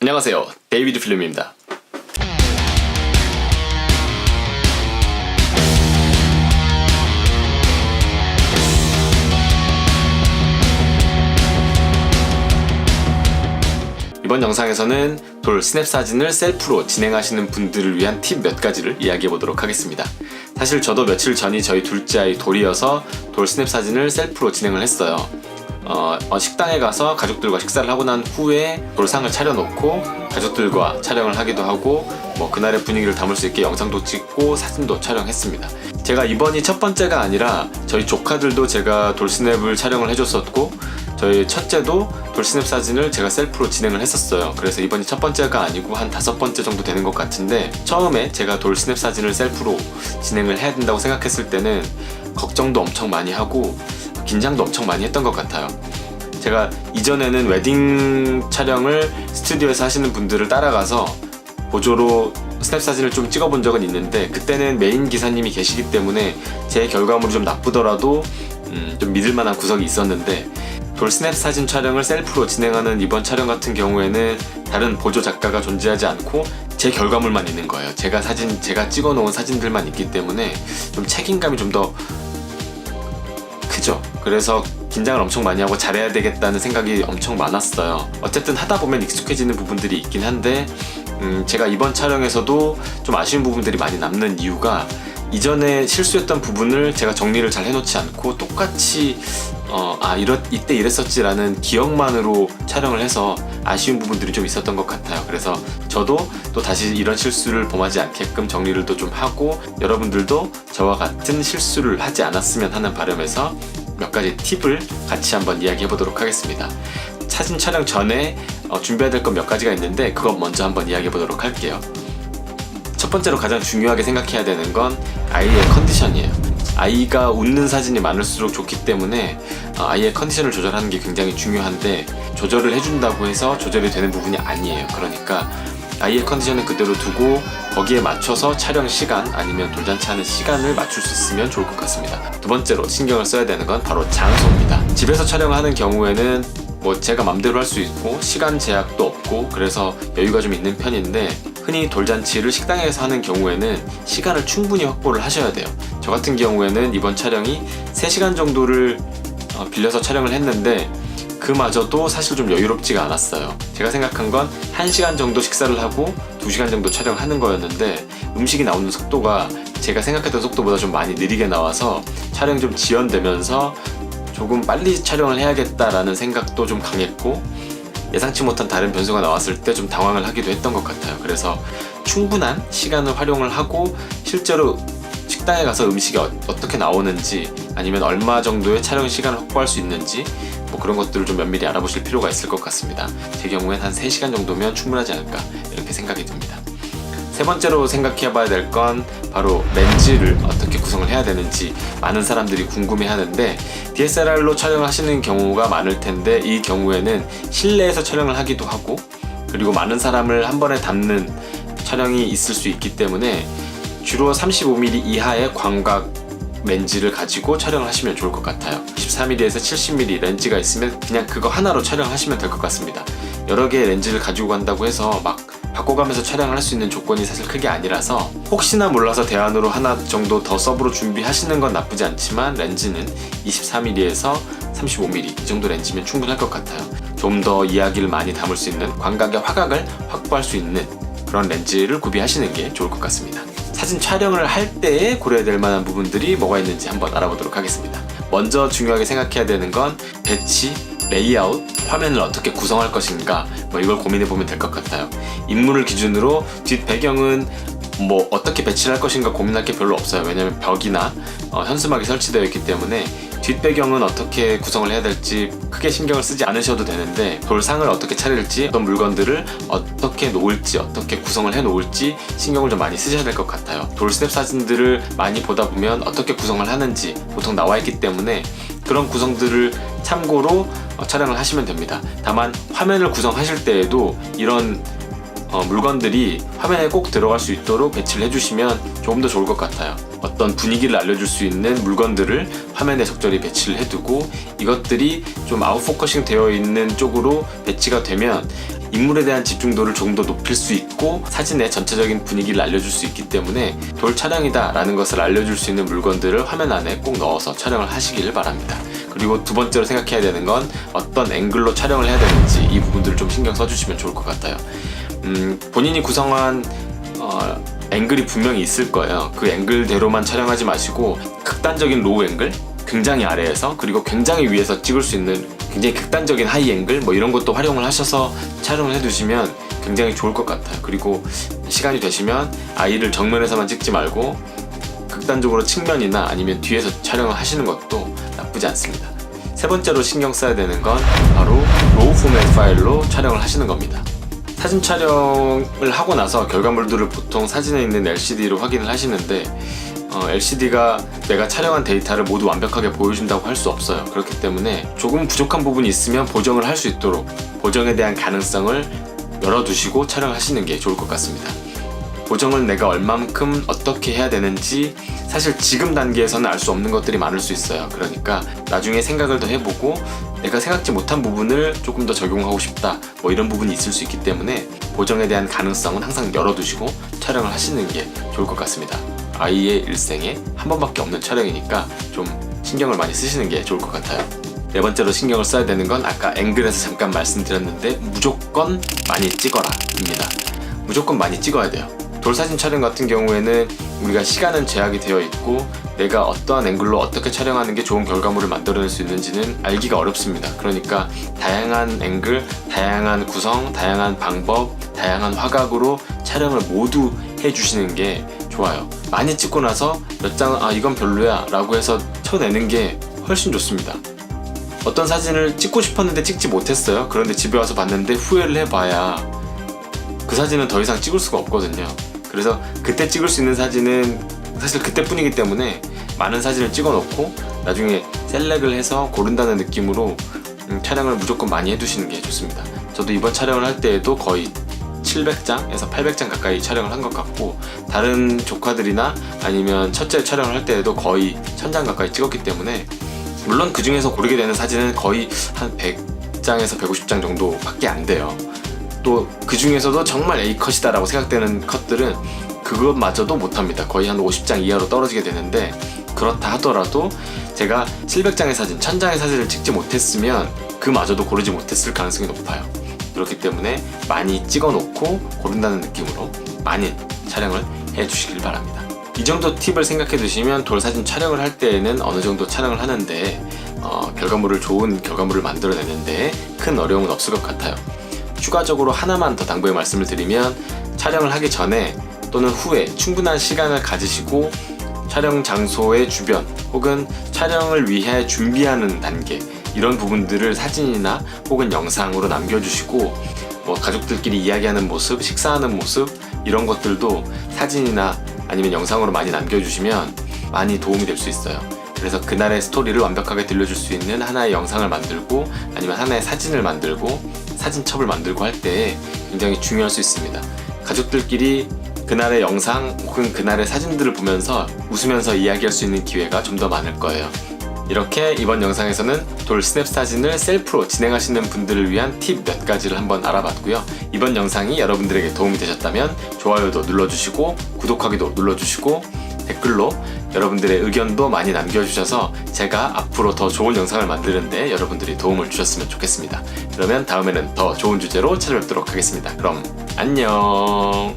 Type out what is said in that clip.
안녕하세요, 데이비드 필름입니다. 이번 영상에서는 돌 스냅 사진을 셀프로 진행하시는 분들을 위한 팁 몇 가지를 이야기해 보도록 하겠습니다. 사실 저도 며칠 전이 저희 둘째 아이 돌이어서 돌 스냅 사진을 셀프로 진행을 했어요. 식당에 가서 가족들과 식사를 하고 난 후에 돌상을 차려놓고 가족들과 촬영을 하기도 하고 그날의 분위기를 담을 수 있게 영상도 찍고 사진도 촬영했습니다. 제가 이번이 첫 번째가 아니라 저희 조카들도 제가 돌 스냅을 촬영을 해줬었고 저희 첫째도 돌 스냅 사진을 제가 셀프로 진행을 했었어요. 그래서 이번이 첫 번째가 아니고 한 5번째 정도 되는 것 같은데, 처음에 제가 돌 스냅 사진을 셀프로 진행을 해야 된다고 생각했을 때는 걱정도 엄청 많이 하고 긴장도 엄청 많이 했던 것 같아요. 제가 이전에는 웨딩 촬영을 스튜디오에서 하시는 분들을 따라가서 보조로 스냅 사진을 좀 찍어본 적은 있는데, 그때는 메인 기사님이 계시기 때문에 제 결과물이 좀 나쁘더라도 좀 믿을만한 구석이 있었는데, 돌 스냅 사진 촬영을 셀프로 진행하는 이번 촬영 같은 경우에는 다른 보조 작가가 존재하지 않고 제 결과물만 있는 거예요. 제가 찍어놓은 사진들만 있기 때문에 좀 책임감이 좀 더 크죠. 그래서 긴장을 엄청 많이 하고 잘해야 되겠다는 생각이 엄청 많았어요. 어쨌든 하다 보면 익숙해지는 부분들이 있긴 한데, 제가 이번 촬영에서도 좀 아쉬운 부분들이 많이 남는 이유가, 이전에 실수했던 부분을 제가 정리를 잘 해놓지 않고 똑같이 이때 이랬었지 라는 기억만으로 촬영을 해서 아쉬운 부분들이 좀 있었던 것 같아요. 그래서 저도 또 다시 이런 실수를 범하지 않게끔 정리를 또 좀 하고, 여러분들도 저와 같은 실수를 하지 않았으면 하는 바람에서 몇 가지 팁을 같이 한번 이야기해 보도록 하겠습니다. 사진 촬영 전에 준비해야 될 것 몇 가지가 있는데, 그것 먼저 한번 이야기해 보도록 할게요. 첫 번째로 가장 중요하게 생각해야 되는 건 아이의 컨디션이에요. 아이가 웃는 사진이 많을수록 좋기 때문에 아이의 컨디션을 조절하는 게 굉장히 중요한데, 조절을 해준다고 해서 조절이 되는 부분이 아니에요. 그러니까 아이의 컨디션을 그대로 두고 거기에 맞춰서 촬영 시간 아니면 돌잔치 하는 시간을 맞출 수 있으면 좋을 것 같습니다. 두 번째로 신경을 써야 되는 건 바로 장소입니다. 집에서 촬영하는 경우에는 제가 맘대로 할 수 있고 시간 제약도 없고 그래서 여유가 좀 있는 편인데, 흔히 돌잔치를 식당에서 하는 경우에는 시간을 충분히 확보를 하셔야 돼요. 저 같은 경우에는 이번 촬영이 3시간 정도를 빌려서 촬영을 했는데, 그마저도 사실 좀 여유롭지가 않았어요. 제가 생각한 건 1시간 정도 식사를 하고 2시간 정도 촬영하는 거였는데, 음식이 나오는 속도가 제가 생각했던 속도보다 좀 많이 느리게 나와서 촬영이 좀 지연되면서 조금 빨리 촬영을 해야겠다라는 생각도 좀 강했고, 예상치 못한 다른 변수가 나왔을 때 좀 당황을 하기도 했던 것 같아요. 그래서 충분한 시간을 활용을 하고 실제로 식당에 가서 음식이 어떻게 나오는지, 아니면 얼마 정도의 촬영 시간을 확보할 수 있는지 그런 것들을 좀 면밀히 알아보실 필요가 있을 것 같습니다. 제 경우엔 한 3시간 정도면 충분하지 않을까 이렇게 생각이 듭니다. 세 번째로 생각해 봐야 될 건 바로 렌즈를 어떻게 구성을 해야 되는지 많은 사람들이 궁금해 하는데, DSLR로 촬영을 하시는 경우가 많을 텐데, 이 경우에는 실내에서 촬영을 하기도 하고, 그리고 많은 사람을 한 번에 담는 촬영이 있을 수 있기 때문에 주로 35mm 이하의 광각 렌즈를 가지고 촬영을 하시면 좋을 것 같아요. 14mm에서 70mm 렌즈가 있으면 그냥 그거 하나로 촬영하시면 될 것 같습니다. 여러 개의 렌즈를 가지고 간다고 해서 막 바꿔가면서 촬영을 할 수 있는 조건이 사실 크게 아니라서, 혹시나 몰라서 대안으로 하나 정도 더 서브로 준비하시는 건 나쁘지 않지만, 렌즈는 24mm에서 35mm 이 정도 렌즈면 충분할 것 같아요. 좀 더 이야기를 많이 담을 수 있는 광각의 화각을 확보할 수 있는 그런 렌즈를 구비하시는 게 좋을 것 같습니다. 사진 촬영을 할 때에 고려해야 될 만한 부분들이 뭐가 있는지 한번 알아보도록 하겠습니다. 먼저 중요하게 생각해야 되는 건 배치, 레이아웃, 화면을 어떻게 구성할 것인가, 이걸 고민해 보면 될 것 같아요. 인물을 기준으로 뒷 배경은 어떻게 배치를 할 것인가 고민할 게 별로 없어요. 왜냐면 벽이나 현수막이 설치되어 있기 때문에 뒷배경은 어떻게 구성을 해야 될지 크게 신경을 쓰지 않으셔도 되는데, 돌상을 어떻게 차릴지, 어떤 물건들을 어떻게 놓을지, 어떻게 구성을 해 놓을지 신경을 좀 많이 쓰셔야 될 것 같아요. 돌 스냅 사진들을 많이 보다 보면 어떻게 구성을 하는지 보통 나와 있기 때문에 그런 구성들을 참고로 촬영을 하시면 됩니다. 다만 화면을 구성하실 때에도 이런 물건들이 화면에 꼭 들어갈 수 있도록 배치를 해주시면 조금 더 좋을 것 같아요. 어떤 분위기를 알려줄 수 있는 물건들을 화면에 적절히 배치를 해두고, 이것들이 좀 아웃포커싱 되어 있는 쪽으로 배치가 되면 인물에 대한 집중도를 조금 더 높일 수 있고 사진의 전체적인 분위기를 알려줄 수 있기 때문에 돌 촬영이다 라는 것을 알려줄 수 있는 물건들을 화면 안에 꼭 넣어서 촬영을 하시길 바랍니다. 그리고 두 번째로 생각해야 되는 건 어떤 앵글로 촬영을 해야 되는지 이 부분들을 좀 신경 써주시면 좋을 것 같아요. 본인이 구성한 앵글이 분명히 있을 거예요. 그 앵글대로만 촬영하지 마시고 극단적인 로우 앵글, 굉장히 아래에서 그리고 굉장히 위에서 찍을 수 있는 굉장히 극단적인 하이 앵글 뭐 이런 것도 활용을 하셔서 촬영을 해두시면 굉장히 좋을 것 같아요. 그리고 시간이 되시면 아이를 정면에서만 찍지 말고 극단적으로 측면이나 아니면 뒤에서 촬영을 하시는 것도 나쁘지 않습니다. 세 번째로 신경 써야 되는 건 바로 로우 포맷 파일로 촬영을 하시는 겁니다. 사진 촬영을 하고 나서 결과물들을 보통 사진에 있는 LCD로 확인을 하시는데 LCD가 내가 촬영한 데이터를 모두 완벽하게 보여준다고 할 수 없어요. 그렇기 때문에 조금 부족한 부분이 있으면 보정을 할 수 있도록 보정에 대한 가능성을 열어두시고 촬영하시는 게 좋을 것 같습니다. 보정을 내가 얼만큼 어떻게 해야 되는지 사실 지금 단계에서는 알 수 없는 것들이 많을 수 있어요. 그러니까 나중에 생각을 더 해보고 내가 생각지 못한 부분을 조금 더 적용하고 싶다 뭐 이런 부분이 있을 수 있기 때문에 보정에 대한 가능성은 항상 열어두시고 촬영을 하시는 게 좋을 것 같습니다. 아이의 일생에 한 번밖에 없는 촬영이니까 좀 신경을 많이 쓰시는 게 좋을 것 같아요. 네 번째로 신경을 써야 되는 건 아까 앵글에서 잠깐 말씀드렸는데 무조건 많이 찍어라 입니다. 무조건 많이 찍어야 돼요. 돌사진 촬영 같은 경우에는 우리가 시간은 제약이 되어 있고 내가 어떠한 앵글로 어떻게 촬영하는 게 좋은 결과물을 만들어낼 수 있는지는 알기가 어렵습니다. 그러니까 다양한 앵글, 다양한 구성, 다양한 방법, 다양한 화각으로 촬영을 모두 해주시는 게 좋아요. 많이 찍고 나서 몇 장은 이건 별로야 라고 해서 쳐내는 게 훨씬 좋습니다. 어떤 사진을 찍고 싶었는데 찍지 못했어요. 그런데 집에 와서 봤는데 후회를 해봐야 그 사진은 더 이상 찍을 수가 없거든요. 그래서 그때 찍을 수 있는 사진은 사실 그때뿐이기 때문에 많은 사진을 찍어 놓고 나중에 셀렉을 해서 고른다는 느낌으로 촬영을 무조건 많이 해두시는 게 좋습니다. 저도 이번 촬영을 할 때에도 거의 700장에서 800장 가까이 촬영을 한 것 같고 다른 조카들이나 아니면 첫째 촬영을 할 때에도 거의 1000장 가까이 찍었기 때문에 물론 그 중에서 고르게 되는 사진은 거의 한 100장에서 150장 정도밖에 안 돼요. 또 그 중에서도 정말 A컷이다 라고 생각되는 컷들은 그것마저도 못합니다. 거의 한 50장 이하로 떨어지게 되는데 그렇다 하더라도 제가 700장의 사진, 1000장의 사진을 찍지 못했으면 그마저도 고르지 못했을 가능성이 높아요. 그렇기 때문에 많이 찍어놓고 고른다는 느낌으로 많이 촬영을 해주시길 바랍니다. 이 정도 팁을 생각해 두시면 돌사진 촬영을 할 때에는 어느 정도 촬영을 하는데 좋은 결과물을 만들어내는데 큰 어려움은 없을 것 같아요. 추가적으로 하나만 더 당부의 말씀을 드리면 촬영을 하기 전에 또는 후에 충분한 시간을 가지시고 촬영 장소의 주변 혹은 촬영을 위해 준비하는 단계 이런 부분들을 사진이나 혹은 영상으로 남겨주시고 가족들끼리 이야기하는 모습, 식사하는 모습 이런 것들도 사진이나 아니면 영상으로 많이 남겨주시면 많이 도움이 될 수 있어요. 그래서 그날의 스토리를 완벽하게 들려줄 수 있는 하나의 영상을 만들고 아니면 하나의 사진을 만들고 사진첩을 만들고 할 때 굉장히 중요할 수 있습니다. 가족들끼리 그날의 영상 혹은 그날의 사진들을 보면서 웃으면서 이야기할 수 있는 기회가 좀 더 많을 거예요. 이렇게 이번 영상에서는 돌 스냅 사진을 셀프로 진행하시는 분들을 위한 팁 몇 가지를 한번 알아봤고요. 이번 영상이 여러분들에게 도움이 되셨다면 좋아요도 눌러주시고 구독하기도 눌러주시고 댓글로 여러분들의 의견도 많이 남겨주셔서 제가 앞으로 더 좋은 영상을 만드는데 여러분들이 도움을 주셨으면 좋겠습니다. 그러면 다음에는 더 좋은 주제로 찾아뵙도록 하겠습니다. 그럼 안녕.